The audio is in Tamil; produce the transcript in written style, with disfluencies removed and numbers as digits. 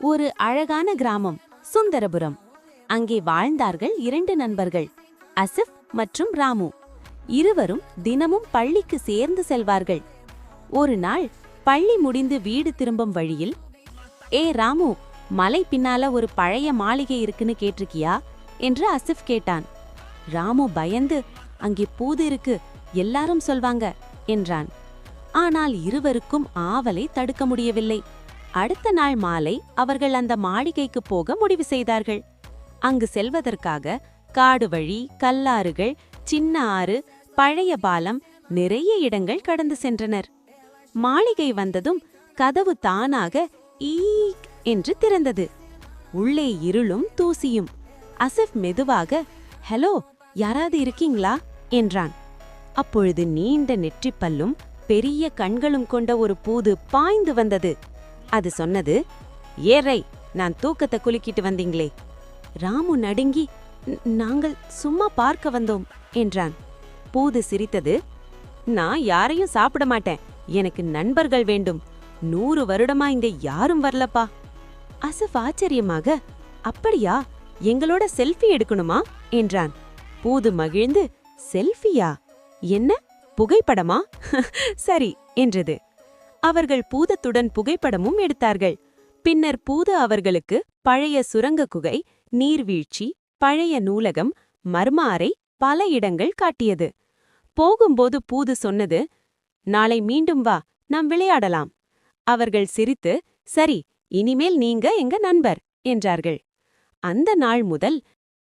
ஒரு அழகான கிராமம் சுந்தரபுரம். அங்கே வாழ்ந்தார்கள் 2 நண்பர்கள், அசிஃப் மற்றும் ராமு. இருவரும் தினமும் பள்ளிக்கு சேர்ந்து செல்வார்கள். ஒரு நாள் பள்ளி முடிந்து வீடு திரும்பும் வழியில், ஏ ராமு, மலை பின்னால ஒரு பழைய மாளிகை இருக்குன்னு கேட்டிருக்கியா என்று அசிஃப் கேட்டான். ராமு பயந்து, அங்கே பூது இருக்கு, எல்லாரும் சொல்வாங்க என்றான். ஆனால் இருவருக்கும் ஆவலை தடுக்க முடியவில்லை. அடுத்த நாள் மாலை அவர்கள் அந்த மாளிகைக்கு போக முடிவு செய்தார்கள். அங்கு செல்வதற்காக காடு வழி, கல்லாறுகள், சின்ன ஆறு, பழைய பாலம், நிறைய இடங்கள் கடந்து சென்றனர். மாளிகை வந்ததும் கதவு தானாக ஈக் என்று திறந்தது. உள்ளே இருளும் தூசியும். அசிஃப் மெதுவாக, ஹலோ, யாராவது இருக்கீங்களா என்றான். அப்பொழுது நீண்ட நெற்றிப்பல்லும் பெரிய கண்களும் கொண்ட ஒரு பூது பாய்ந்து வந்தது. அது சொன்னது, ஏறை, நான் தூக்கத்தை குலுக்கிட்டு வந்தீங்களே. ராமு நடுங்கி, நாங்கள் சும்மா பார்க்க வந்தோம் என்றான். பூது சிரித்தது, நான் யாரையும் சாப்பிட மாட்டேன், எனக்கு நண்பர்கள் வேண்டும். 100 வருடமா இங்க யாரும் வரலப்பா. அசிஃப் ஆச்சரியமாக, அப்படியா, எங்களோட செல்ஃபி எடுக்கணுமா என்றான். பூது மகிழ்ந்து, செல்ஃபியா, என்ன, புகைப்படமா? சரி என்றது. அவர்கள் பூதத்துடன் புகைப்படமும் எடுத்தார்கள். பின்னர் பூது அவர்களுக்கு பழைய சுரங்க குகை, நீர்வீழ்ச்சி, பழைய நூலகம், மர்ம அறை, பல இடங்கள் காட்டியது. போகும்போது பூது சொன்னது, நாளை மீண்டும் வா, நாம் விளையாடலாம். அவர்கள் சிரித்து, சரி, இனிமேல் நீங்க எங்க நண்பர் என்றார்கள். அந்த நாள் முதல்